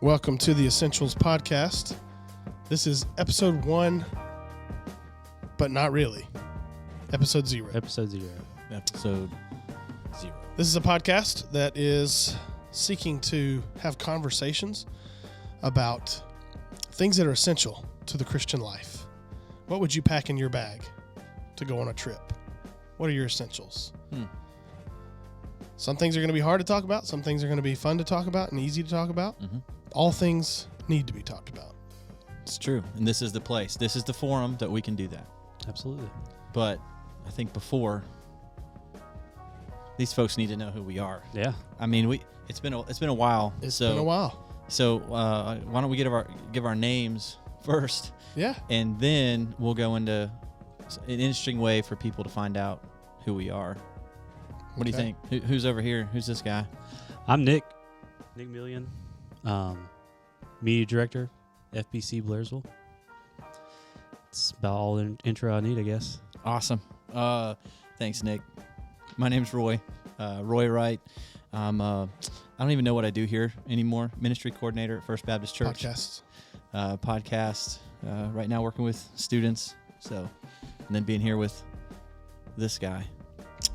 Welcome to the Essentials Podcast. This is episode 1, but not really. Episode 0. Episode 0. This is a podcast that is seeking to have conversations about things that are essential to the Christian life. What would you pack in your bag to go on a trip? What are your essentials? Some things are going to be hard to talk about. Some things are going to be fun to talk about and easy to talk about. Mm-hmm. All things need to be talked about. It's true. And this is the place. This is the forum that we can do that. Absolutely. But I think before, these folks need to know who we are. Yeah. I mean, it's been a while. It's been a while. So why don't we give our names first? Yeah. And then we'll go into an interesting way for people to find out who we are. What do you think? Who's over here? Who's this guy? I'm Nick Millian, media director, FBC Blairsville. It's about all the intro I need, I guess. Awesome. Thanks, Nick. My name's Roy. Roy Wright. I don't even know what I do here anymore. Ministry coordinator at First Baptist Church. Podcast. Right now working with students. And then being here with this guy.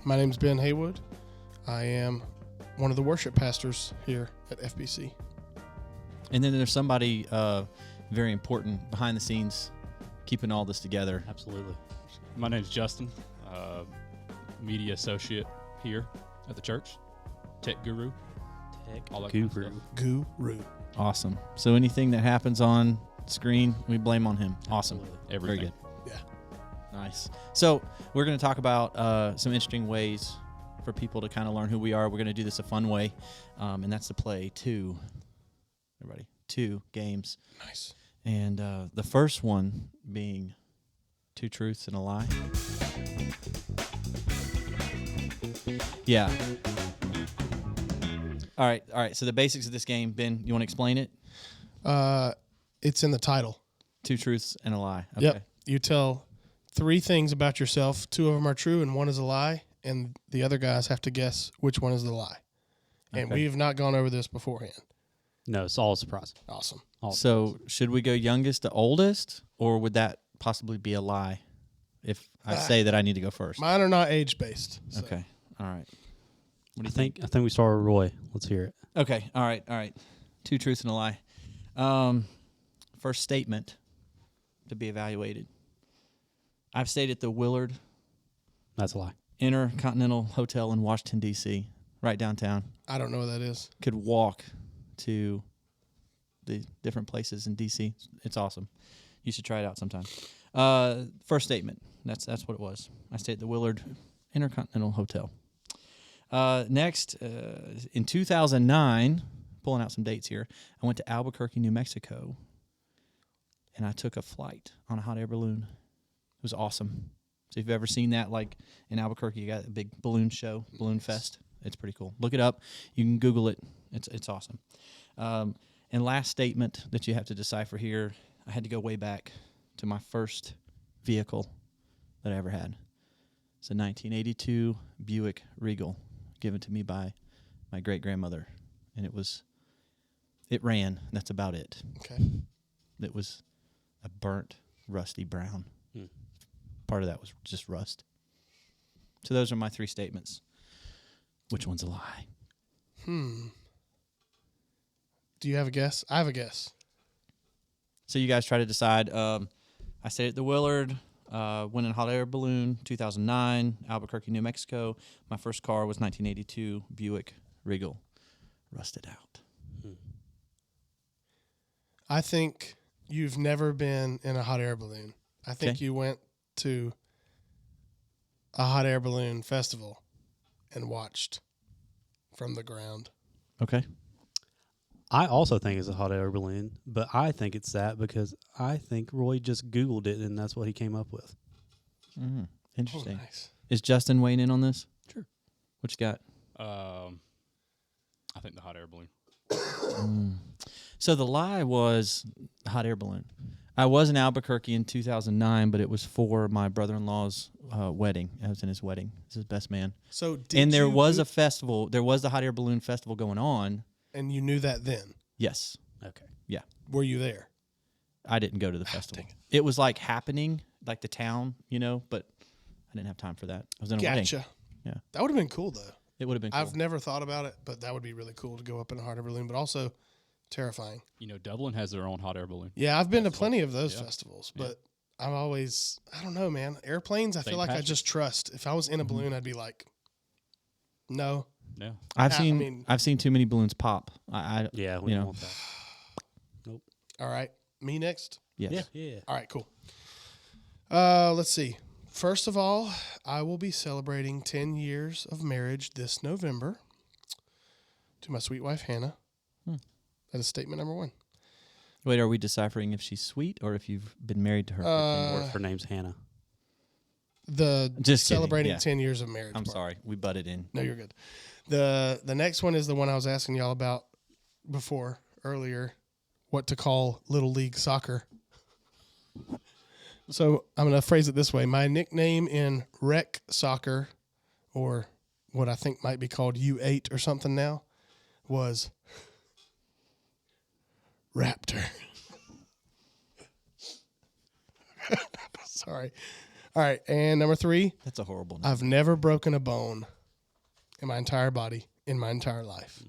My name's Ben Haywood. I am one of the worship pastors here at FBC. And then there's somebody very important behind the scenes keeping all this together. Absolutely. My name's Justin, media associate here at the church, tech guru. All that kind of stuff. Guru. Awesome. So anything that happens on screen, we blame on him. Awesome. Absolutely. Everything. Very good. Yeah. Nice. So we're going to talk about some interesting ways for people to kind of learn who we are. We're going to do this a fun way, and that's to play two games. Nice. And the first one being 2 truths and a lie. Yeah. All right. So the basics of this game, Ben, you want to explain it? It's in the title. 2 truths and a lie. Okay. Yep. You tell 3 things about yourself. 2 of them are true and 1 is a lie. And the other guys have to guess which one is the lie. And Okay. we have not gone over this beforehand. No, it's all a surprise. Awesome. So should we go youngest to oldest, or would that possibly be a lie if I say that I need to go first? Mine are not age-based. So. Okay. All right. What do I you think? think we start with Roy. Let's hear it. Okay. All right. 2 truths and a lie. First statement to be evaluated. I've stayed at the Willard That's a lie. Intercontinental Hotel in Washington, D.C., right downtown. I don't know what that is. Could walk to the different places in D.C. It's awesome. You should try it out sometime. First statement. That's what it was. I stayed at the Willard Intercontinental Hotel. Next, in 2009, pulling out some dates here, I went to Albuquerque, New Mexico, and I took a flight on a hot air balloon. It was awesome. So if you've ever seen that, like in Albuquerque, you got a big balloon show, Balloon Fest. It's pretty cool. Look it up. You can Google it. It's awesome. And last statement that you have to decipher here, I had to go way back to my first vehicle that I ever had. It's a 1982 Buick Regal given to me by my great-grandmother. And it ran. That's about it. Okay. It was a burnt, rusty brown. Part of that was just rust. So those are my 3 statements. Which one's a lie? Do you have a guess? I have a guess. So you guys try to decide. I stayed at the Willard, went in a hot air balloon, 2009, Albuquerque, New Mexico. My first car was 1982 Buick Regal, rusted out. I think you've never been in a hot air balloon. I think you went to a hot air balloon festival and watched from the ground. Okay. I also think it's a hot air balloon, but I think it's that because I think Roy just Googled it and that's what he came up with. Interesting. Oh, nice. Is Justin weighing in on this? Sure. What you got? I think the hot air balloon. So the lie was hot air balloon. I was in Albuquerque in 2009, but it was for my brother-in-law's wedding. I was in his wedding. He's his best man. So and there was a festival. There was the hot air balloon festival going on. And you knew that then? Yes. Okay. Were you there? I didn't go to the festival. dang it. It was like happening, like the town, but I didn't have time for that. I was in a wedding. Gotcha. Yeah. That would have been cool, though. It would have been cool. I've never thought about it, but that would be really cool to go up in a hot air balloon, but also terrifying. Dublin has their own hot air balloon. Yeah, I've been to Festival. plenty of those Yeah. festivals, but I'm always, I don't know, man. Airplanes, I feel St. like I Patrick's. just trust. If I was in a balloon, I'd be like, no. Yeah. I've I seen mean- I've seen too many balloons pop. I Yeah, we You don't know. want that. All right, me next. yes. Yeah. All right, cool. Let's see. First of all, I will be celebrating 10 years of marriage this November to my sweet wife, Hannah. That is statement number 1. Wait, are we deciphering if she's sweet or if you've been married to her? for 10 years? Her name's Hannah. The Just kidding, celebrating yeah. 10 years of marriage. I'm part. sorry, we butted in. No, you're good. The next one is the one I was asking y'all about earlier, what to call Little League soccer. So I'm going to phrase it this way. My nickname in rec soccer, or what I think might be called U8 or something now, was Raptor. Sorry. All right, and number 3, That's a horrible name. I've never broken a bone in my entire body, in my entire life.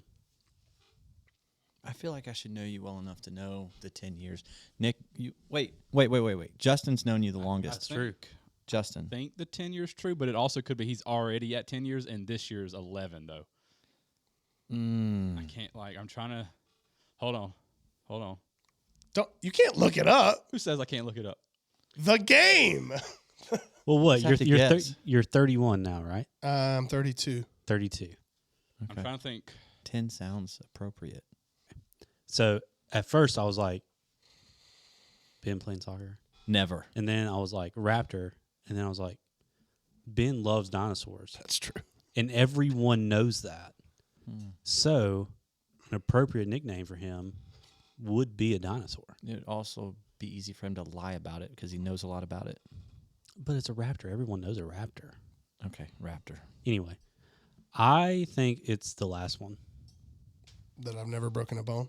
I feel like I should know you well enough to know the 10 years. Nick, you wait. Justin's known you the longest. That's true. Justin. I think the 10 years true, but it also could be he's already at 10 years, and this year's 11, though. I can't, I'm trying to... Hold on. You can't look it up. Who says I can't look it up? The game. Well, what? Just have to guess. You're 31 now, right? I'm 32. 32. Okay. I'm trying to think. 10 sounds appropriate. So at first I was like, been playing soccer. Never. And then I was like, Raptor. And then I was like, Ben loves dinosaurs. That's true. And everyone knows that. So an appropriate nickname for him would be a dinosaur. It would also be easy for him to lie about it because he knows a lot about it. But it's a raptor. Everyone knows a raptor. Okay, Raptor. Anyway, I think it's the last one. That I've never broken a bone.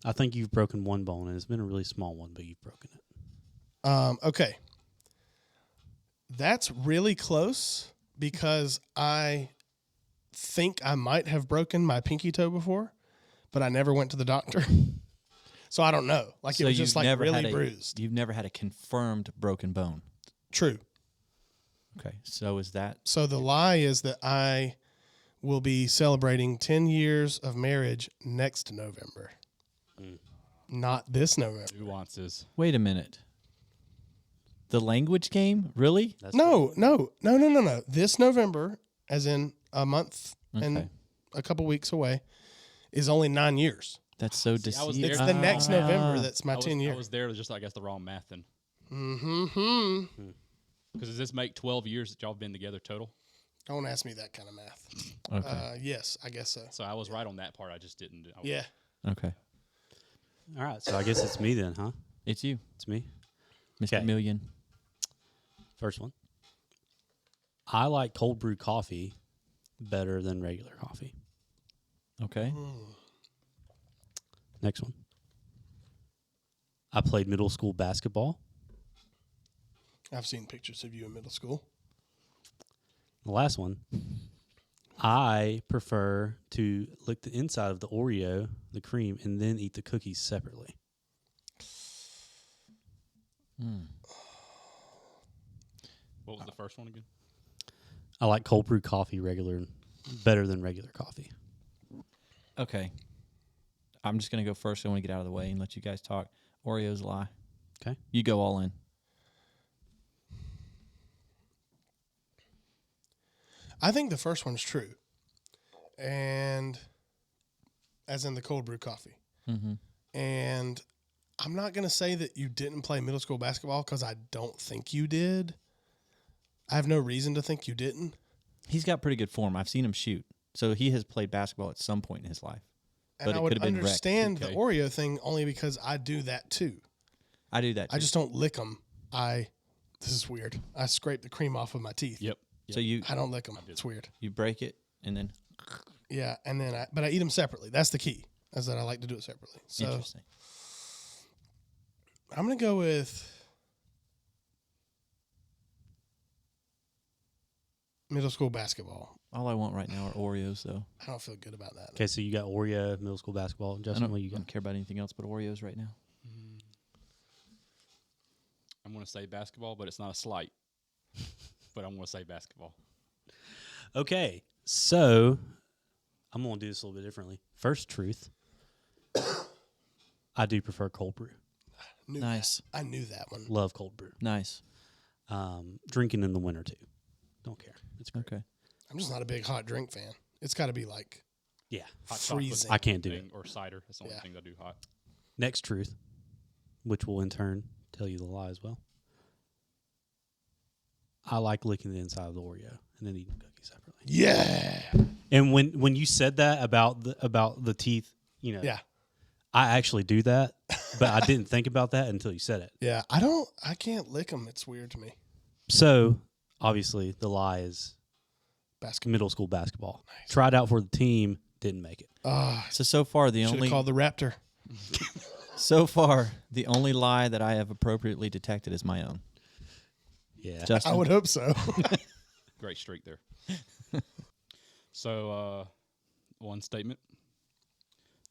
I think you've broken one bone, and it's been a really small one, but you've broken it. Okay. That's really close because I think I might have broken my pinky toe before, but I never went to the doctor. So I don't know. Like, it was just like really bruised. You've never had a confirmed broken bone. True. Okay, so is that... So the lie is that I will be celebrating 10 years of marriage next November. Not this November. Nuances. Wait a minute. The language game? Really? That's No. This November, as in a month and Okay. a couple weeks away, is only 9 years. That's so I was deceiving. there. It's the next November that's my I was, 10 I years. was there, just I guess the wrong math then. Mm-hmm. Because does this make 12 years that y'all have been together total? Don't ask me that kind of math. Okay. Yes, I guess so. So I was right on that part. I just didn't. Yeah. Okay. All right, so I guess it's me then, huh? It's you, It's me. Mr. Okay. Million. First one. I like cold brew coffee better than regular coffee. Okay. Next one. I played middle school basketball. I've seen pictures of you in middle school. The last one. I prefer to lick the inside of the Oreo, the cream, and then eat the cookies separately. What was the first one again? I like cold brew coffee better than regular coffee. Okay. I'm just going to go first. I want to get out of the way and let you guys talk. Oreos lie. Okay. You go all in. I think the first one's true. And as in the cold brew coffee. Mm-hmm. And I'm not going to say that you didn't play middle school basketball because I don't think you did. I have no reason to think you didn't. He's got pretty good form. I've seen him shoot. So he has played basketball at some point in his life. And But I it would could have been wrecked. understand the Okay. Oreo thing only because I do that too. I do that too. I just don't lick them. This is weird. I scrape the cream off of my teeth. Yep. So you I don't lick them. It's weird. break it and then... Yeah, and then but I eat them separately. That's the key. as that I like to do it separately. So Interesting. I'm going to go with middle school basketball. All I want right now are Oreos, though. I don't feel good about that. Okay, so you got Oreo, middle school basketball. I Justin, don't, what you I got? don't care about anything else but Oreos right now. I'm going to say basketball, but it's not a slight. But I'm going to say basketball. Okay, so I'm going to do this a little bit differently. First truth, I do prefer cold brew. Nice. I knew that one. Love cold brew. Nice. Drinking in the winter, too. Don't care. It's great. Okay. I'm just not a big hot drink fan. It's got to be like Yeah. Hot chocolate freezing. I can't do it. thing or cider. That's the only Yeah. thing I do hot. Next truth, which will in turn tell you the lie as well. I like licking the inside of the Oreo and then eating cookies separately. Yeah. And when you said that about the teeth, Yeah. I actually do that, but I didn't think about that until you said it. Yeah. I can't lick them. It's weird to me. So obviously the lie is Basketball. middle school basketball. Nice. Tried out for the team, didn't make it. So far the Should only have called the Raptor. the only lie that I have appropriately detected is my own. Yeah. Justin, I would hope so. Great streak there. So, one statement.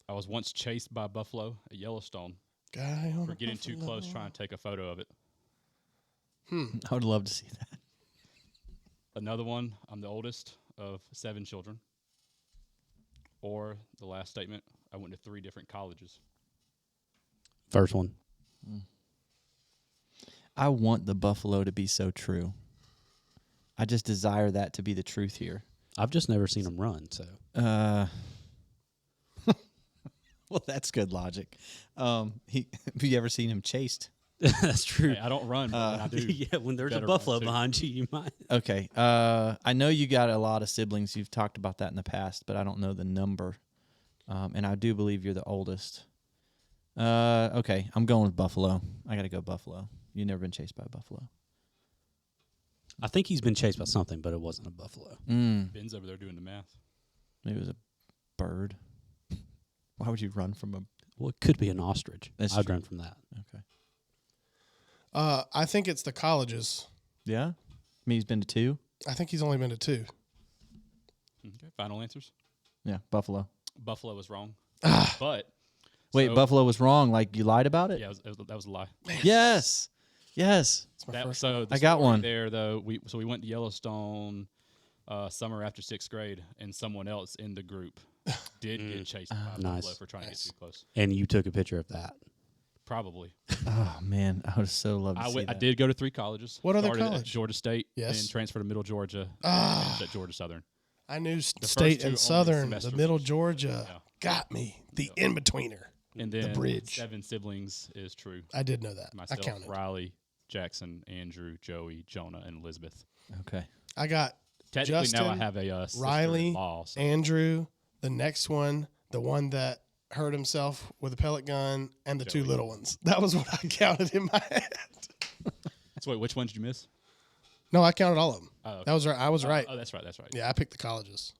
I was once chased by a buffalo at Yellowstone Guy on for a getting too buffalo. close trying to take a photo of it. I would love to see that. Another one, I'm the oldest of 7 children. Or the last statement, I went to 3 different colleges. First one. I want the buffalo to be so true. I just desire that to be the truth here. I've just never seen them run, so. Well, that's good logic. Have you ever seen him chased? That's true. Hey, I don't run, but when I do. Yeah, when there's a better buffalo run, too. behind you, you might. Okay. I know you got a lot of siblings. You've talked about that in the past, but I don't know the number. And I do believe you're the oldest. Okay. I'm going with buffalo. I got to go buffalo. You've never been chased by a buffalo. I think he's been chased by something, but it wasn't a buffalo. Ben's over there doing the math. Maybe it was a bird. Why would you run from a... Well, it could be an ostrich. That's I'd true. run from that. Okay. I think it's the colleges. Yeah? I mean, he's been to 2? I think he's only been to 2. Okay, final answers. Yeah, buffalo. Buffalo was wrong. But Wait, so- buffalo was wrong? Like, you lied about it? Yeah, that was a lie. Yes. Yes. It's my That, first. so the I got story one. there though. We went to Yellowstone summer after 6th grade, and someone else in the group did get chased by a Nice. buffalo for trying to get too close. And you took a picture of that. Probably. Oh, man. I would so love to see I that. did go to 3 colleges. What other Started at college? Georgia State. Yes. And transferred to Middle Georgia. Ah. And at Georgia Southern. I knew first state 2 and only southern. The semesters. middle Georgia Yeah. got me. The in-betweener. And then bridge. 7 siblings is true. I did know that. Myself, I counted. Riley, Jackson, Andrew, Joey, Jonah, and Elizabeth. Okay. I got Technically, now I Justin, have a Riley, sister-in-law. So Andrew, the next one, the one that hurt himself with a pellet gun, and the 2 Joey. little ones. That was what I counted in my head. So wait, which ones did you miss? No, I counted all of them. Oh, okay. That was right. I was right. Oh, that's right. That's right. Yeah, I picked the colleges.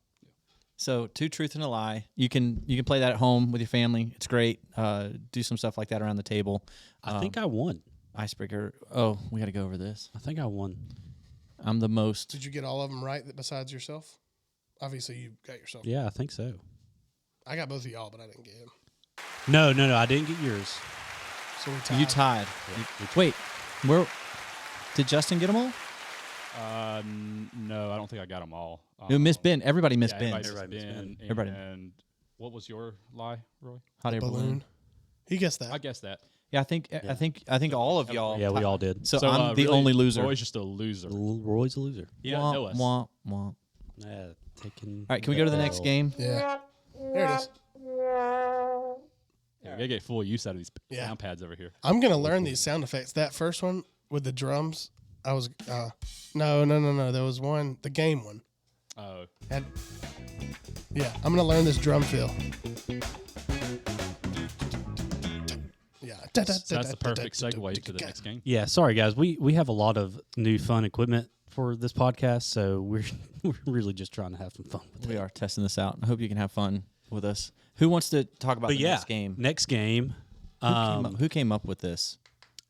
So 2 truth and a lie. You can play that at home with your family. It's great. Do some stuff like that around the table. I think I won. Icebreaker. Oh, we got to go over this. I think I won. I'm the most. Did you get all of them right besides yourself? Obviously, you got yourself. Yeah, I think so. I got both of y'all, but I didn't get him. No, I didn't get yours. So we tied. You tied. Wait, where did Justin get them all? No, I don't think I got them all. You missed Ben. Everybody missed Yeah, Ben. everybody missed Ben. Everybody. And what was your lie, Roy? Hot air balloon. He guessed that. I guess that. Yeah, I think all of y'all. Yeah, we all did. So I'm the really, only loser. Roy's just a loser. Roy's a loser. He doesn't know us. Womp, womp. Taking. All right, can we go to the next game? Yeah. There it is. Yeah, we gotta get full use out of these Yeah. sound pads over here. I'm gonna learn these sound effects. That first one with the drums, I was no. There was one, the game one. Oh, And yeah, I'm gonna learn this drum fill. Yeah. so that's the perfect segue to the next game. Yeah, sorry guys. We have a lot of new fun equipment for this podcast, so we're really just trying to have some fun with it. We are testing this out. I hope you can have fun. with us. Who wants to talk about But the yeah, next game? next game. Who came up with this?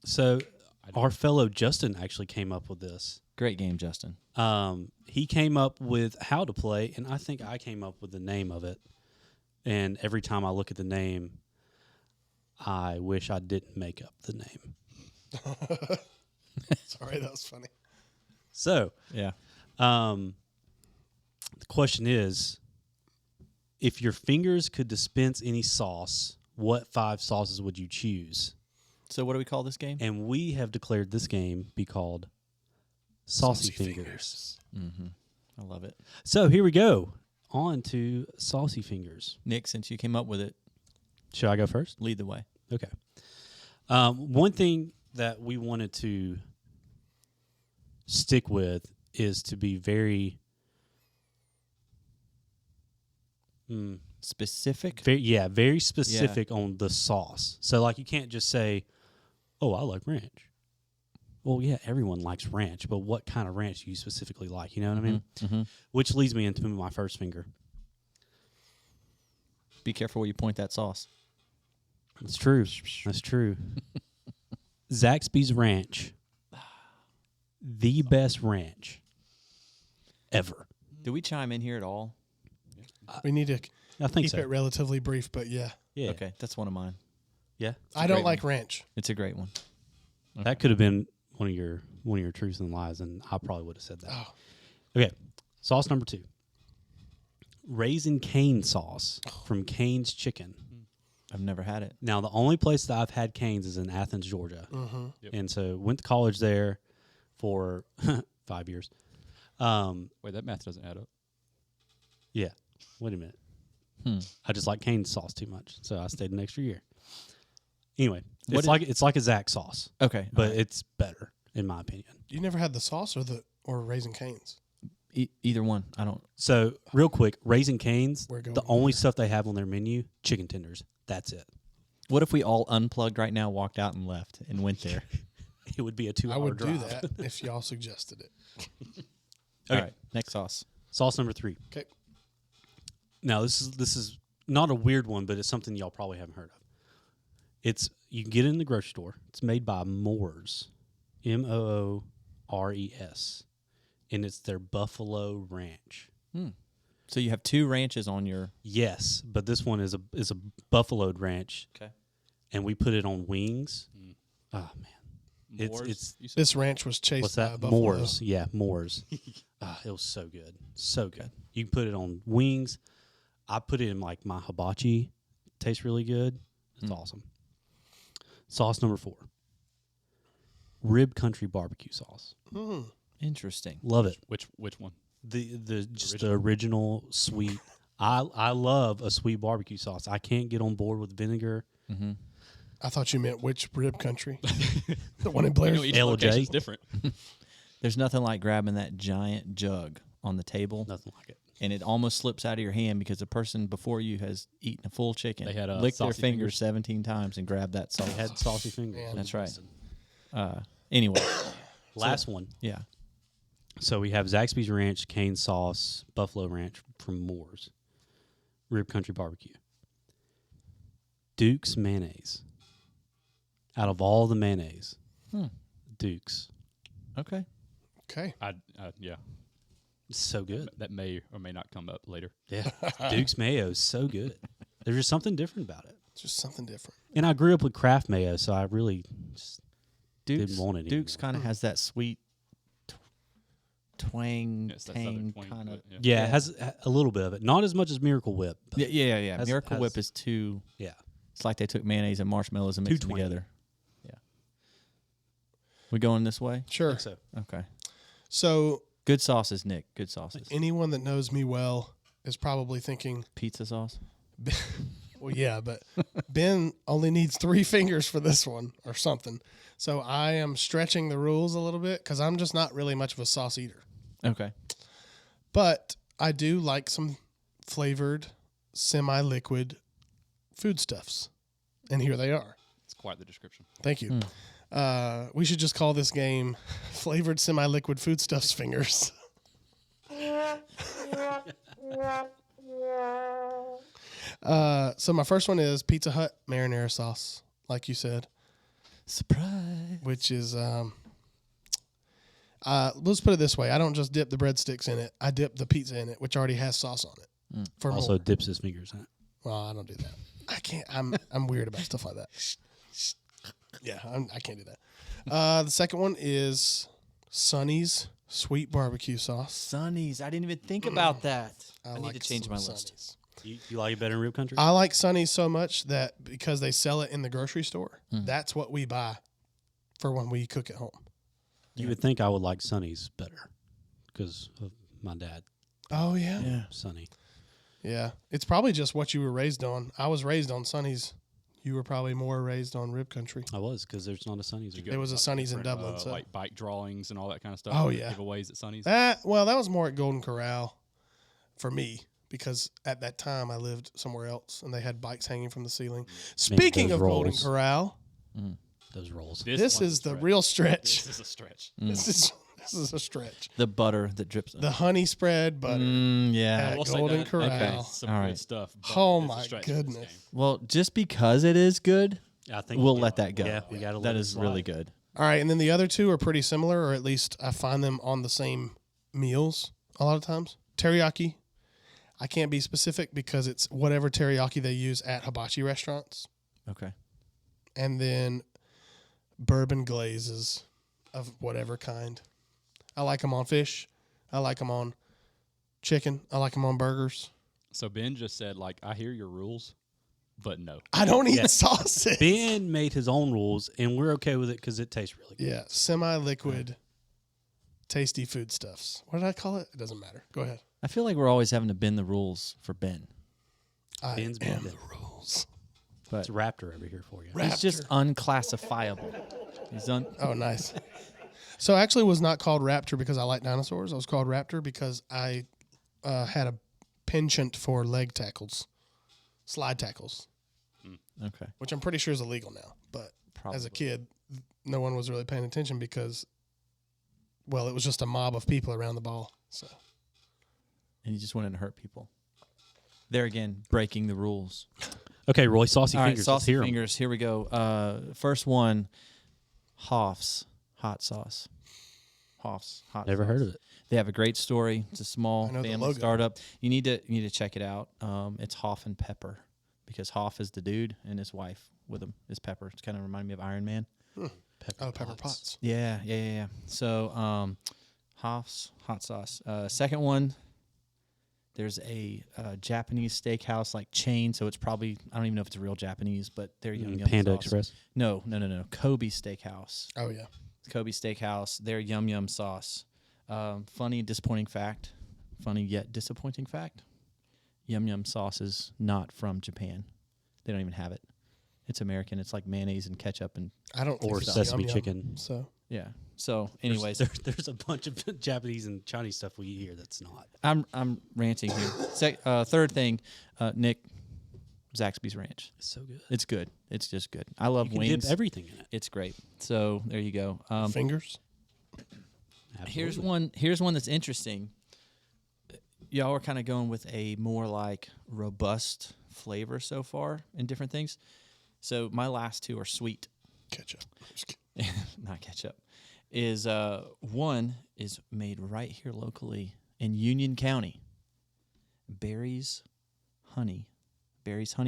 So our fellow Justin actually came up with this. Great game, Justin. He came up with how to play, and I think I came up with the name of it. And every time I look at the name, I wish I didn't make up the name. Sorry, that was funny. So, Yeah. the question is, if your fingers could dispense any sauce, what 5 sauces would you choose? So what do we call this game? And we have declared this game be called Saucy Fingers. Mm-hmm. I love it. So here we go. On to Saucy Fingers. Nick, since you came up with it, Should I go first? lead the way. Okay. One thing that we wanted to stick with is to be very, Specific? very specific on the sauce. So, like, you can't just say, "Oh, I like ranch." Well, yeah, everyone likes ranch, but what kind of ranch do you specifically like? You know what I mean? Mm-hmm. Which leads me into my first finger. Be careful where you point that sauce. That's true. That's true. Zaxby's Ranch. The best ranch ever. Do we chime in here at all? We need to I think keep so. it relatively brief, but yeah. Yeah. Okay, that's one of mine. Yeah. I don't like ranch. It's a great one. That could have been one of your truths and lies, and I probably would have said that. Oh. Okay. Sauce number 2. Raisin Cane sauce from Cane's Chicken. I've never had it. Now, the only place that I've had Cane's is in Athens, Georgia. Mm-hmm. Yep. And so went to college there for 5 years. Wait, that math doesn't add up. Yeah. Wait a minute. I just like Cane's sauce too much, so I stayed an extra year. Anyway, What it's like a Zach sauce, Okay, but it's better in my opinion. You never had the sauce or Raisin Canes? Either one. I don't. So real quick, Raisin Cane's, We're going the only stuff they have on their menu, chicken tenders. That's it. What if we all unplugged right now, walked out, and left, and went there? It would be a 2-hour I would drive. do that if y'all suggested it. All Okay. right, next sauce. Sauce number 3. Okay. Now this is not a weird one, but it's something y'all probably haven't heard of. You can get it in the grocery store. It's made by Moores, Moores, and it's their Buffalo Ranch. So you have 2 ranches on your. Yes, but this one is a buffaloed ranch, Okay. and we put it on wings. Oh man, Moores, it's you said- This ranch was chased what's by a that? buffalo. Moores, yeah, Moores. It was so good, so good. You can put it on wings. I put it in like my hibachi. Tastes really good. It's awesome. Sauce number 4. Rib Country barbecue sauce. Interesting. Love it. which one? The original sweet. I love a sweet barbecue sauce. I can't get on board with vinegar. I thought you meant which rib country? The one in You know, Blairsville. each LJ. location's different. There's nothing like grabbing that giant jug on the table, Nothing like it. and it almost slips out of your hand because the person before you has eaten a full chicken. They had, licked their Saucy fingers Fingers. 17 times and grabbed that sauce. Had saucy fingers. Man. That's right. Anyway, Last one. yeah. So we have Zaxby's Ranch, cane sauce, Buffalo Ranch from Moores, Rib Country Barbecue, Duke's mayonnaise. Out of all the mayonnaise, Duke's. Okay. Okay. Yeah, It's so good. that may or may not come up later. Yeah. Duke's mayo is so good. There's just something different about it. Just something different. And I grew up with Kraft mayo, so I really just Duke's, didn't want it Duke's anymore. kind of has that sweet twang, Yes, that southern tang twang kind to of. it, Yeah, it has a little bit of it. Not as much as Miracle Whip. But Yeah. Has- Miracle has- Whip is too. yeah. It's like they took mayonnaise and marshmallows and mixed them 220. together. Yeah. We going this way? Sure. So Okay. So Good sauces, Nick. Good sauces. anyone that knows me well is probably thinking, Pizza sauce. well, yeah, but Ben only needs 3 fingers for this one or something. So I am stretching the rules a little bit because I'm just not really much of a sauce eater. Okay. But I do like some flavored, semi-liquid foodstuffs. And here they are. It's quite the description. Thank you. We should just call this game Flavored Semi-Liquid Foodstuffs Fingers. So my first one is Pizza Hut marinara sauce, like you said, Surprise. which is let's put it this way: I don't just dip the breadsticks in it; I dip the pizza in it, which already has sauce on it. For Also more. dips his fingers in it. Well, I don't do that. I can't. I'm weird about stuff like that. Yeah, I can't do that. The second one is Sonny's sweet barbecue sauce. Sonny's. I didn't even think about that. I need like to change some my list. Sonny's. You like it better in Rib Country? I like Sonny's so much that because they sell it in the grocery store, that's what we buy for when we cook at home. You would think I would like Sonny's better because of my dad, Oh yeah. Yeah. Sonny. Yeah. It's probably just what you were raised on. I was raised on Sonny's. You were probably more raised on Rib Country. I was because there's not a Sonny's. You here. There was a like Sonny's in different, Dublin, so. like bike drawings and all that kind of stuff. Oh, or yeah. giveaways at Sonny's. Well, that was more at Golden Corral for me because at that time I lived somewhere else and they had bikes hanging from the ceiling. Speaking those of Golden rolls. Corral, Those rolls. this one's is a the stretch. real stretch. This is a stretch. This is a stretch. The butter that drips. The honey spread butter. Yeah. At We'll say Golden that- Corral. that's some All good right. stuff. but Oh it's a my stretch in this goodness. game. Well, just because it is good, I think we'll let that go. Yeah, we got to. That is really good. All right, and then the other two are pretty similar, or at least I find them on the same meals a lot of times. Teriyaki. I can't be specific because it's whatever teriyaki they use at hibachi restaurants. Okay. And then bourbon glazes of whatever kind. I like them on fish. I like them on chicken. I like them on burgers. So Ben just said, like, I hear your rules, but no. I don't eat Yeah. sauces. Ben made his own rules, and we're okay with it because it tastes really good. Yeah, semi-liquid, tasty foodstuffs. What did I call it? It doesn't matter. Go ahead. I feel like we're always having to bend the rules for Ben. I Ben's am been the rules. But It's Raptor over here for you. he's just unclassifiable. He's Oh, nice. So I actually was not called Raptor because I like dinosaurs. I was called Raptor because I had a penchant for leg tackles, slide tackles, Okay. which I'm pretty sure is illegal now. But as a Probably. kid, no one was really paying attention because, well, it was just a mob of people around the ball. So And he just wanted to hurt people. There again, breaking the rules. Okay, Roy, Saucy All right, Fingers. Let's Saucy hear 'em. Fingers. Here we go. First one, Hoff's hot sauce. Hoff's hot Never sauce. heard of it. They have a great story. It's a small I know the family logo. startup. You need to check it out. It's Hoff and Pepper because Hoff is the dude and his wife with him is Pepper. It's kind of reminding me of Iron Man. Pepper Potts. Yeah. So Hoff's hot sauce. Second one, there's a Japanese steakhouse like chain. So it's probably, I don't even know if it's a real Japanese, but they're yum Panda sauce. Express. No. Kobe Steakhouse. Oh yeah. Kobe Steakhouse, their yum sauce. Funny, disappointing fact. Funny yet disappointing fact. Yum sauce is not from Japan. They don't even have it. It's American. It's like mayonnaise and ketchup and I don't think Or it's sesame yum-yum, chicken. So yeah. So, anyways, There's a bunch of Japanese and Chinese stuff we eat here that's not. I'm ranting here. Third thing, Nick, Zaxby's Ranch. It's so good. It's good. It's just good. I love You can wings. dip everything in it. It's great. So there you go. fingers. Here's Absolutely. one that's interesting. Y'all are kind of going with a more like robust flavor so far in different things. So my last two are sweet, Ketchup. not ketchup. One is made right here locally in Union County. Barry's Honey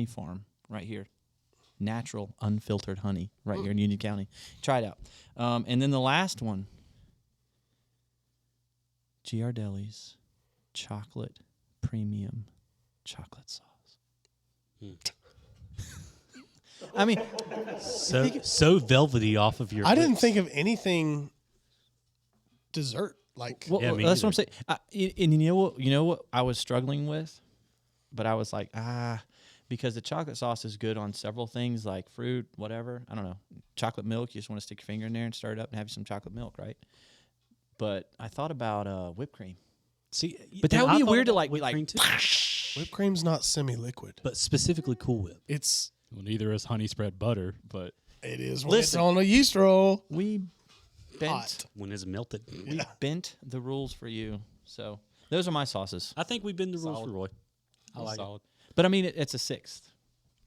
Farm right here. Natural, unfiltered honey right here in Union County. Try it out. And then the last one, Giardelli's chocolate premium chocolate sauce. I mean, So velvety off of your. I didn't lips. think of anything dessert like. well, Yeah, me that's either. what I'm saying. And you know what I was struggling with, but I was like, because the chocolate sauce is good on several things like fruit, whatever. I don't know, chocolate milk. You just want to stick your finger in there and stir it up and have you some chocolate milk, right? But I thought about whipped cream. See, But that and would I be thought weird to about like be whipped like, cream, too. Whipped cream's not semi-liquid. but specifically Cool Whip. It's Well, neither is honey spread butter, but it is when Listen. it's on a yeast roll. we bent Hot. When it's melted. we bent the rules for you. So those are my sauces. I think we've been the rules Solid. for Roy. I like it. solid. But I mean, it's a sixth,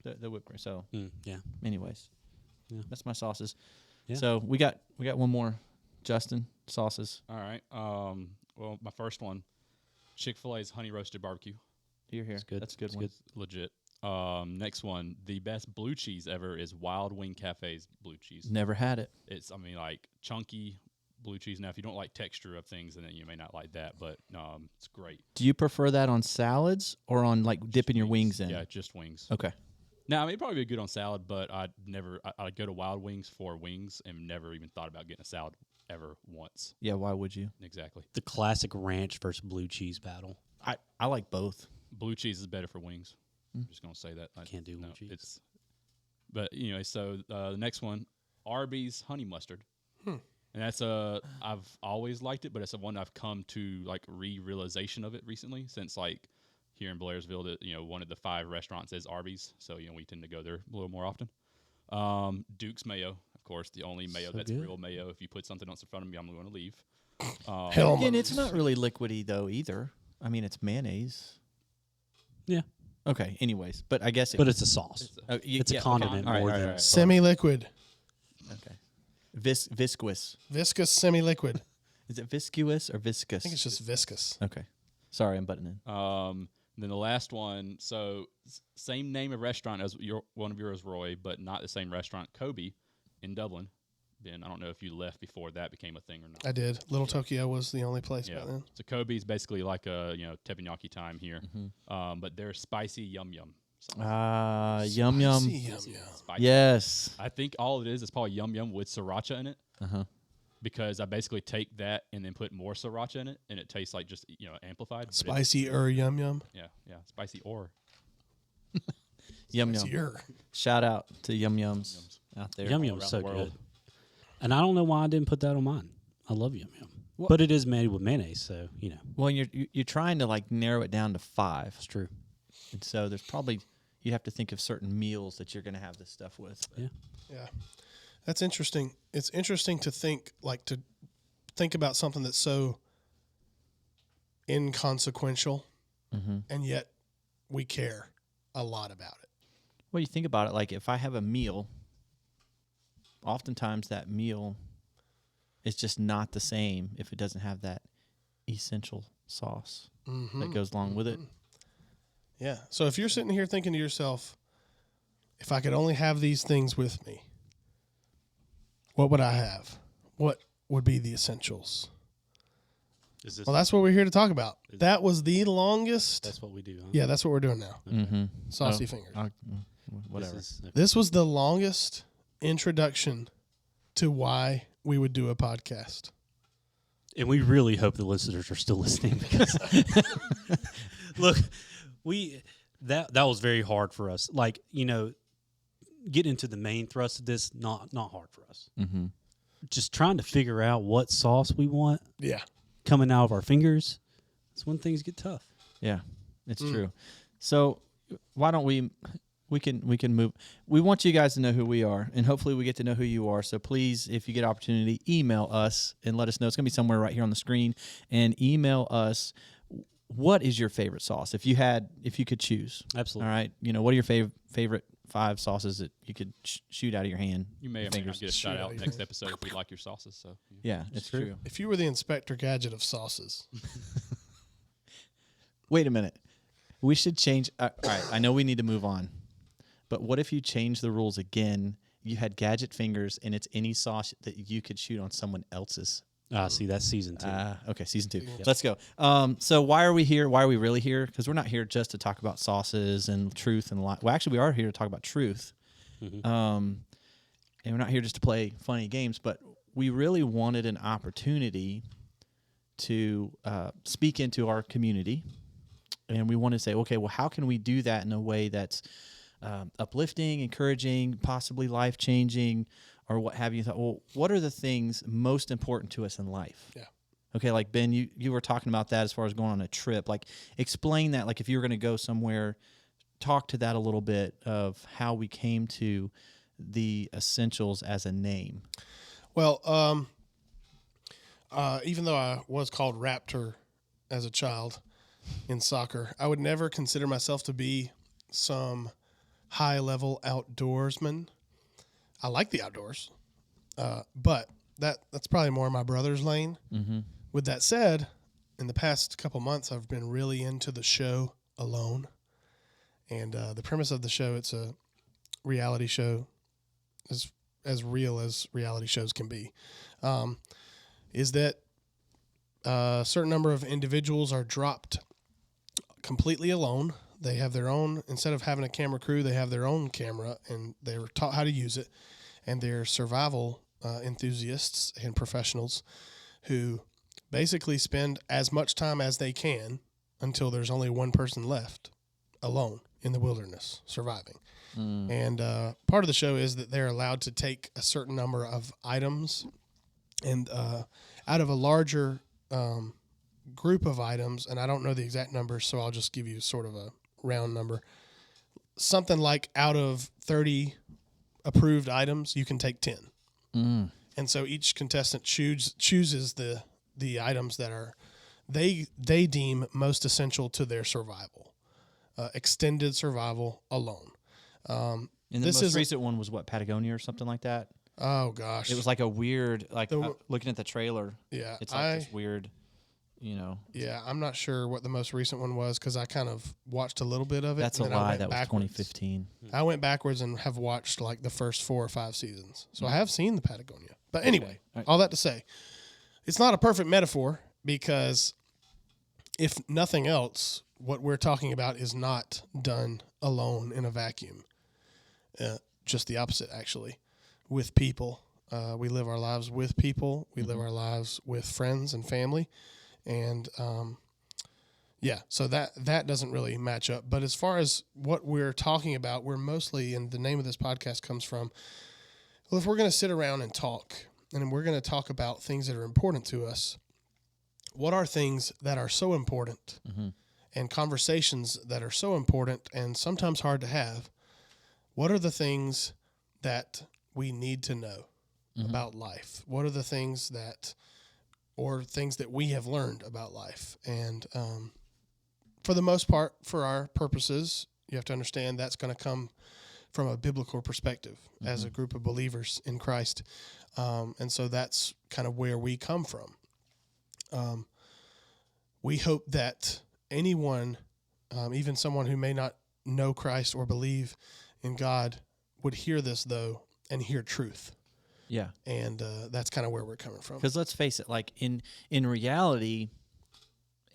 the whipped cream. So, Yeah. anyways, Yeah. that's my sauces. Yeah. So we got one more, Justin, sauces. All right. Well, my first one, Chick-fil-A's honey roasted barbecue. You're here. That's good. That's a good That's one. good. Legit. Next one, the best blue cheese ever is Wild Wing Cafe's blue cheese. Never had it. It's, I mean, like chunky blue cheese. Now, if you don't like texture of things, then you may not like that, but it's great. Do you prefer that on salads or on like dipping your wings in? Yeah, just wings. Okay. Now, I mean, it'd probably be good on salad, but I'd go to Wild Wings for wings and never even thought about getting a salad ever once. Yeah, why would you? Exactly. The classic ranch versus blue cheese battle. I like both. Blue cheese is better for wings. I'm just gonna say that. I Can't do blue cheese. But anyway, so the next one, Arby's honey mustard, and that's I've always liked it, but it's a one I've come to like realization of it recently since like here in Blairsville that one of the 5 restaurants is Arby's, so we tend to go there a little more often. Duke's mayo, of course, the only mayo So that's good. real mayo. If you put something else in front of me, I'm going to leave. Hell, Again, it's not really liquidy though either. I mean, it's mayonnaise. Yeah. Okay. Anyways, but I guess But it's a sauce. It's a condiment All right, more all right, than all right. semi-liquid, Okay. Viscous. viscous, semi-liquid. Is it viscous or viscous? I think it's just viscous. Okay. Sorry, I'm butting in. Then the last one, so same name of restaurant as one of yours, Roy, but not the same restaurant, Kobe in Dublin. Ben, I don't know if you left before that became a thing or not. I did. Little Tokyo was the only place back then. So Kobe's basically like a teppanyaki time here, but they're spicy yum yum. Yum yum. Spicy yum. Spicy. Yes. I think all it is probably yum yum with sriracha in it. Because I basically take that and then put more sriracha in it, and it tastes like just amplified. but Spicy yum yum. yeah, spicy or Yum yum. Spicier. Shout out to Yum Yums out there. Yum all Yum's around so the world. good. And I don't know why I didn't put that on mine. I love Yum Yum. But it is made with mayonnaise, so, Well, you're trying to like narrow it down to 5. it's true. And so there's probably you have to think of certain meals that you're going to have this stuff with. Yeah. Yeah. That's interesting. It's interesting to think about something that's so inconsequential, and yet we care a lot about it. Well, you think about it, like if I have a meal, oftentimes that meal is just not the same if it doesn't have that essential sauce that goes along with it. Yeah. So if you're sitting here thinking to yourself, if I could only have these things with me, what would I have? What would be the essentials? Is this, Well, that's what we're here to talk about. That was the longest. that's what we do, huh? Yeah, that's what we're doing now. Mm-hmm. Saucy Fingers. Whatever. This was the longest introduction to why we would do a podcast. And we really hope the listeners are still listening because look, that was very hard for us. Like, getting into the main thrust of this, not hard for us. Mm-hmm. Just trying to figure out what sauce we want Yeah. coming out of our fingers. That's when things get tough. Yeah, it's true. So why don't we can move. We want you guys to know who we are, and hopefully we get to know who you are. So please, if you get opportunity, email us and let us know. It's going to be somewhere right here on the screen. And email us, what is your favorite sauce? If you could choose. Absolutely. All right. What are your favorite 5 sauces that you could shoot out of your hand? you may or may not get a shout out next episode if we like your sauces. So Yeah, it's true. If you were the Inspector Gadget of sauces, Wait a minute. We should change. All right. I know we need to move on. But what if you change the rules again? You had Gadget Fingers, and it's any sauce that you could shoot on someone else's. See, that's season 2. Okay, season 2. Let's go. So why are we here? Why are we really here? Because we're not here just to talk about sauces and truth and well, actually, we are here to talk about truth. And we're not here just to play funny games, but we really wanted an opportunity to speak into our community, and we want to say, okay, well, how can we do that in a way that's uplifting, encouraging, possibly life-changing, or what have you. Thought, well, what are the things most important to us in life? Yeah. Okay, like Ben, you were talking about that as far as going on a trip. Like, explain that. Like, if you were going to go somewhere, talk to that a little bit of how we came to the essentials as a name. well, even though I was called Raptor as a child in soccer, I would never consider myself to be some high-level outdoorsman. I like the outdoors, but that's probably more my brother's lane. Mm-hmm. With that said, in the past couple months, I've been really into the show Alone. And the premise of the show, it's a reality show, as real as reality shows can be, is that a certain number of individuals are dropped completely alone. They have their own, instead of having a camera crew, they have their own camera, and they're taught how to use it. And they're survival enthusiasts and professionals who basically spend as much time as they can until there's only one person left alone in the wilderness surviving. And part of the show is that they're allowed to take a certain number of items and out of a larger group of items, and I don't know the exact numbers, so I'll just give you sort of a round number. Something like out of 30 approved items, you can take 10. And so each contestant chooses the items that are they deem most essential to their survival. Extended survival alone. And the most recent one was what, Patagonia or something like that? Oh gosh, it was like a weird, looking at the trailer. Yeah, it's like this weird, Yeah, I'm not sure what the most recent one was because I kind of watched a little bit of it. That's a lie. That was 2015. I went backwards and have watched like the first 4 or 5 seasons, so I have seen the Patagonia. But anyway, all that to say, it's not a perfect metaphor because if nothing else, what we're talking about is not done alone in a vacuum. Just the opposite, actually. With people. We live our lives with people. We live our lives with friends and family. And, so that doesn't really match up. But as far as what we're talking about, we're mostly, and the name of this podcast comes from, well, if we're going to sit around and talk, and we're going to talk about things that are important to us, what are things that are so important and conversations that are so important and sometimes hard to have? What are the things that we need to know about life? What are the things that we have learned about life? And for the most part, for our purposes, you have to understand that's going to come from a biblical perspective as a group of believers in Christ. And so that's kind of where we come from. We hope that anyone, even someone who may not know Christ or believe in God, would hear this, though, and hear truth. Yeah. And that's kind of where we're coming from. Because let's face it, like in reality,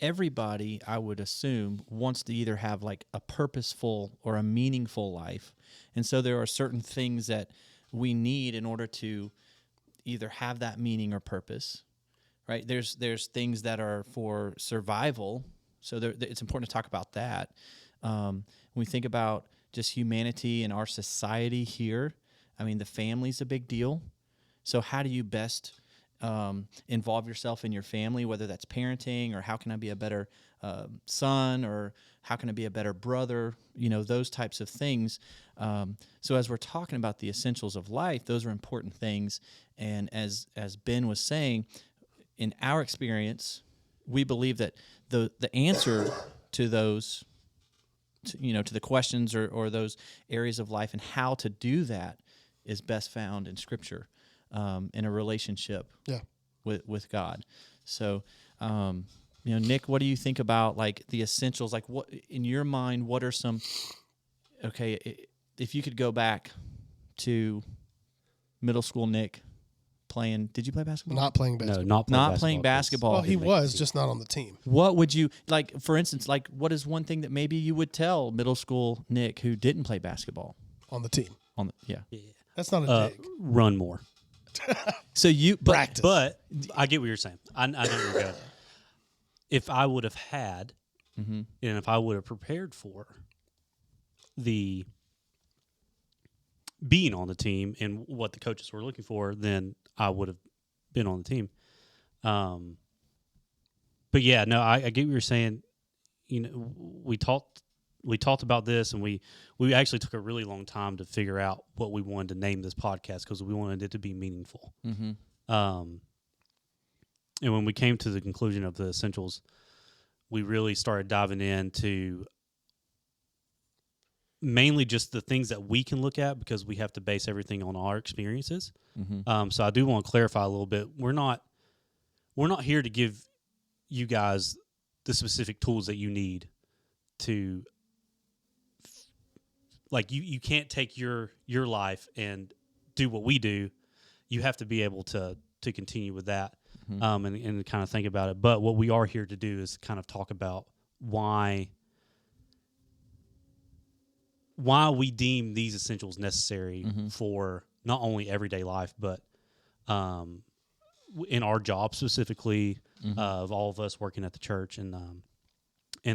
everybody, I would assume, wants to either have like a purposeful or a meaningful life. And so there are certain things that we need in order to either have that meaning or purpose, right? There's things that are for survival. So it's important to talk about that. When we think about just humanity and our society here, I mean, the family's a big deal. So how do you best involve yourself in your family, whether that's parenting or how can I be a better son or how can I be a better brother, those types of things. So as we're talking about the essentials of life, those are important things. And as Ben was saying, in our experience, we believe that the answer to those, to the questions or those areas of life and how to do that is best found in Scripture, in a relationship with God. So, Nick, what do you think about like the essentials? Like, what in your mind? What are some? Okay, if you could go back to middle school, Nick, playing. Did you play basketball? Not playing basketball. No, not playing basketball. Well, he was just not on the team. What would you like? For instance, like what is one thing that maybe you would tell middle school Nick who didn't play basketball on the team? Yeah. That's not a dig. Run more. So you practice, but I get what you're saying. I know you're good. If I would have had, and if I would have prepared for the being on the team and what the coaches were looking for, then I would have been on the team. But yeah, no, I get what you're saying. We talked about this, and we actually took a really long time to figure out what we wanted to name this podcast because we wanted it to be meaningful. And when we came to the conclusion of the essentials, we really started diving into mainly just the things that we can look at because we have to base everything on our experiences. So I do want to clarify a little bit. We're not here to give you guys the specific tools that you need to, like, you can't take your life and do what we do. You have to be able to continue with that, and kind of think about it. But what we are here to do is kind of talk about why we deem these essentials necessary for not only everyday life, but in our job specifically, of all of us working at the church and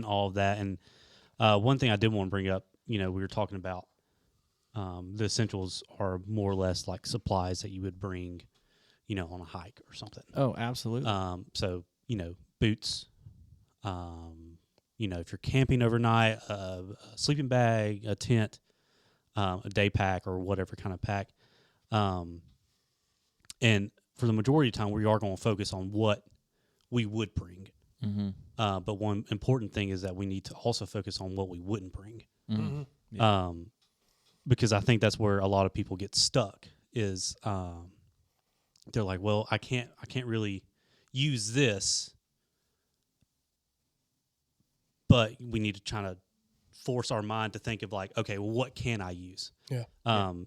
all of that. And one thing I did want to bring up, we were talking about the essentials are more or less like supplies that you would bring, on a hike or something. Oh, absolutely. So, boots, if you're camping overnight, a sleeping bag, a tent, a day pack, or whatever kind of pack. And for the majority of the time, we are going to focus on what we would bring. But one important thing is that we need to also focus on what we wouldn't bring. Yeah. Because I think that's where a lot of people get stuck is they're like, well, I can't really use this, but we need to try to force our mind to think of like, okay, well, what can I use? Yeah. An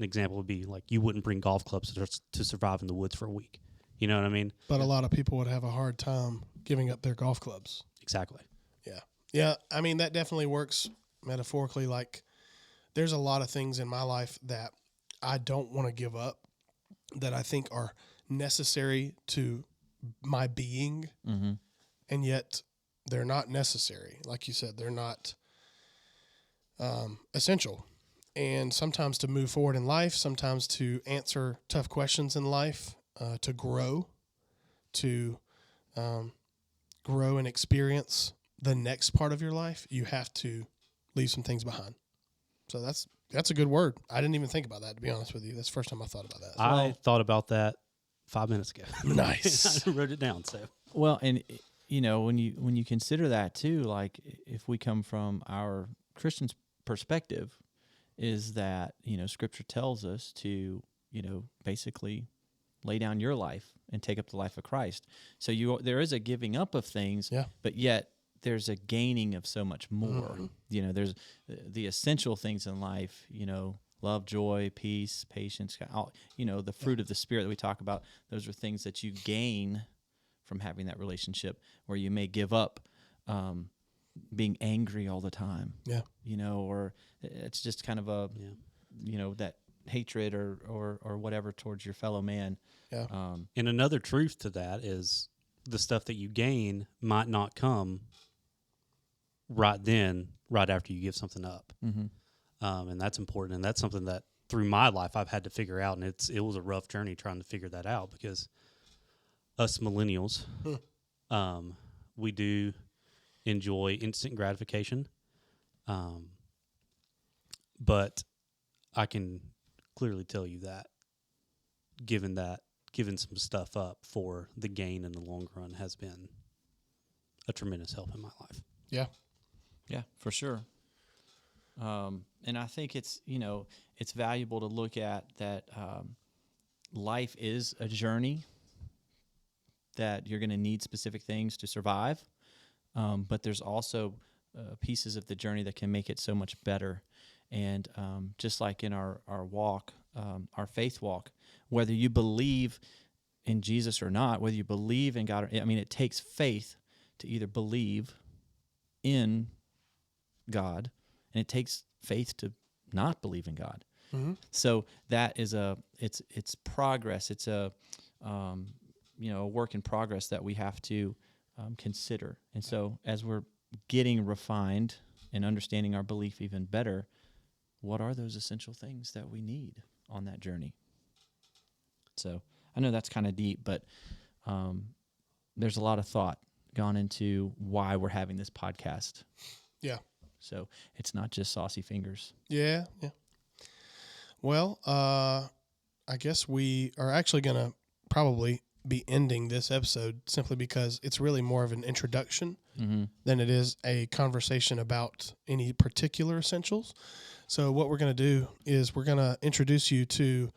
example would be like you wouldn't bring golf clubs to survive in the woods for a week. You know what I mean? But a lot of people would have a hard time giving up their golf clubs. Exactly. Yeah. Yeah. I mean, that definitely works metaphorically. Like, there's a lot of things in my life that I don't want to give up that I think are necessary to my being, and yet they're not necessary. Like you said, they're not essential. And sometimes to move forward in life, sometimes to answer tough questions in life, to grow and experience the next part of your life, you have to leave some things behind. So that's a good word. I didn't even think about that, to be honest with you. That's the first time I thought about that. I thought about that 5 minutes ago. Nice. I wrote it down. So Well, and when you consider that too, like if we come from our Christian's perspective, is that Scripture tells us to basically lay down your life and take up the life of Christ. So there is a giving up of things, but yet there's a gaining of so much more. There's the essential things in life. Love, joy, peace, patience. The fruit of the Spirit that we talk about. Those are things that you gain from having that relationship, where you may give up being angry all the time. Yeah. Or it's just kind of a, that hatred or whatever towards your fellow man. Yeah. And another truth to that is the stuff that you gain might not come right after you give something up. And that's important. And that's something that through my life I've had to figure out. And it was a rough journey trying to figure that out, because us millennials, we do enjoy instant gratification. But I can clearly tell you that giving some stuff up for the gain in the long run has been a tremendous help in my life. Yeah. Yeah, for sure. And I think it's valuable to look at that life is a journey, that you're going to need specific things to survive. But there's also pieces of the journey that can make it so much better. And just like in our walk, our faith walk, whether you believe in Jesus or not, whether you believe in God, it takes faith to either believe in God, and it takes faith to not believe in God. So that is it's progress. It's a work in progress that we have to consider. And so as we're getting refined and understanding our belief even better, what are those essential things that we need on that journey? So I know that's kind of deep, but there's a lot of thought gone into why we're having this podcast. Yeah. So it's not just Saucy Fingers. Yeah. Well, I guess we are actually going to probably be ending this episode simply because it's really more of an introduction than it is a conversation about any particular essentials. So what we're going to do is we're going to introduce you to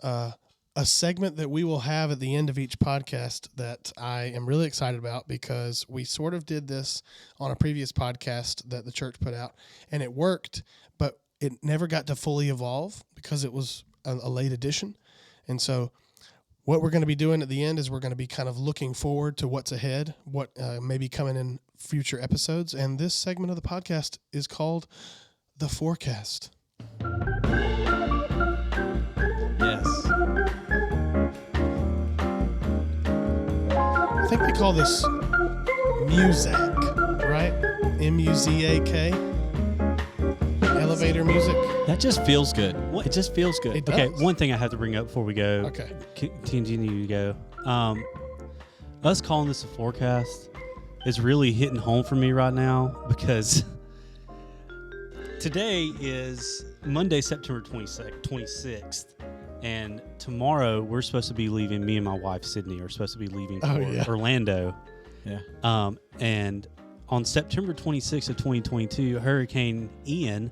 a segment that we will have at the end of each podcast that I am really excited about, because we sort of did this on a previous podcast that the church put out, and it worked, but it never got to fully evolve because it was a late edition. And so what we're going to be doing at the end is we're going to be kind of looking forward to what's ahead, what may be coming in future episodes. And this segment of the podcast is called The Forecast. Yes. I think they call this Muzak, right? M-U-Z-A-K. Elevator music. That just feels good. What? It just feels good. It does. Okay, one thing I have to bring up before we go. Okay. Continue to go. Us calling this a forecast is really hitting home for me right now, because today is Monday, September 26th, and tomorrow we're supposed to be leaving. Me and my wife Sydney are supposed to be leaving for Orlando. Yeah. And on September 26th of 2022, Hurricane Ian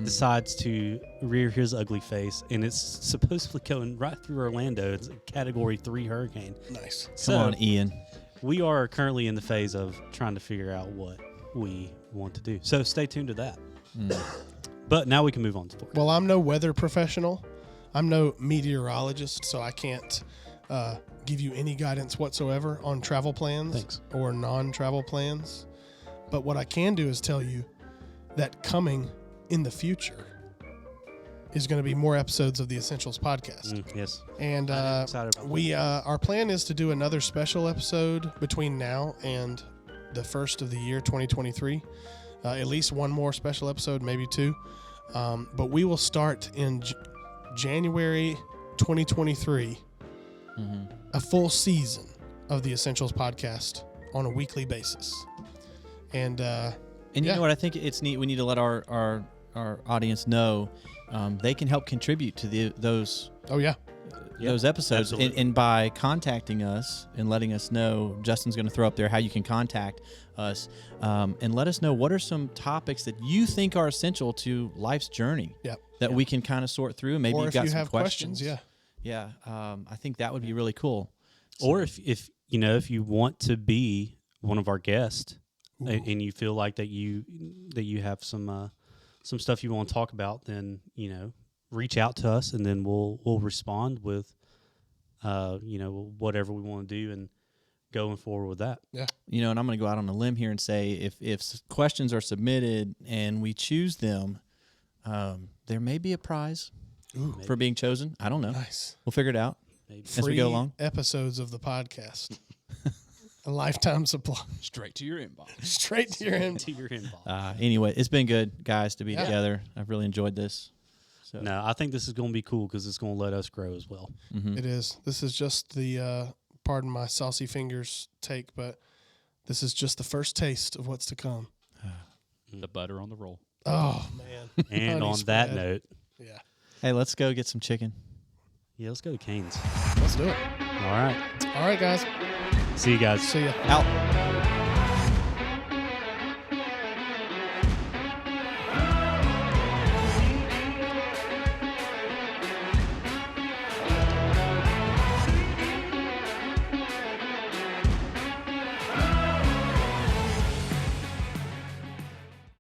decides to rear his ugly face, and it's supposedly going right through Orlando. It's a Category 3 hurricane. Nice. So Come on, Ian. we are currently in the phase of trying to figure out what we want to do. So stay tuned to that. But now we can move on to sports. Well, I'm no weather professional. I'm no meteorologist, so I can't give you any guidance whatsoever on travel plans or non-travel plans. But what I can do is tell you that coming in the future is going to be more episodes of the Essentials podcast. Yes. And I'm excited about our plan is to do another special episode between now and the first of the year 2023. At least one more special episode, maybe two. But we will start in January 2023, a full season of the Essentials podcast on a weekly basis. And you know what? I think it's neat. We need to let our audience know they can help contribute to those those episodes. And by contacting us and letting us know, Justin's going to throw up there how you can contact us and let us know what are some topics that you think are essential to life's journey that we can kind of sort through. Maybe or you've if got you some have questions. I think that would be really cool. Or if you want to be one of our guests, and you feel like that you have some stuff you want to talk about, then reach out to us, and then we'll respond with whatever we want to do, and going forward with that. Yeah. And I'm going to go out on a limb here and say if questions are submitted and we choose them, there may be a prize for being chosen. I don't know. Nice. We'll figure it out as we go along. Episodes of the podcast. A lifetime supply. Straight to your inbox. Straight to your inbox. Anyway, it's been good, guys, to be together. I've really enjoyed this. So. No, I think this is going to be cool because it's going to let us grow as well. Mm-hmm. It is. This is just the, pardon my Saucy Fingers take, but this is just the first taste of what's to come. The butter on the roll. Oh, man. And on that note. Yeah. Hey, let's go get some chicken. Yeah, let's go to Cane's. Let's do it. All right. All right, guys. See you guys. See ya. Out.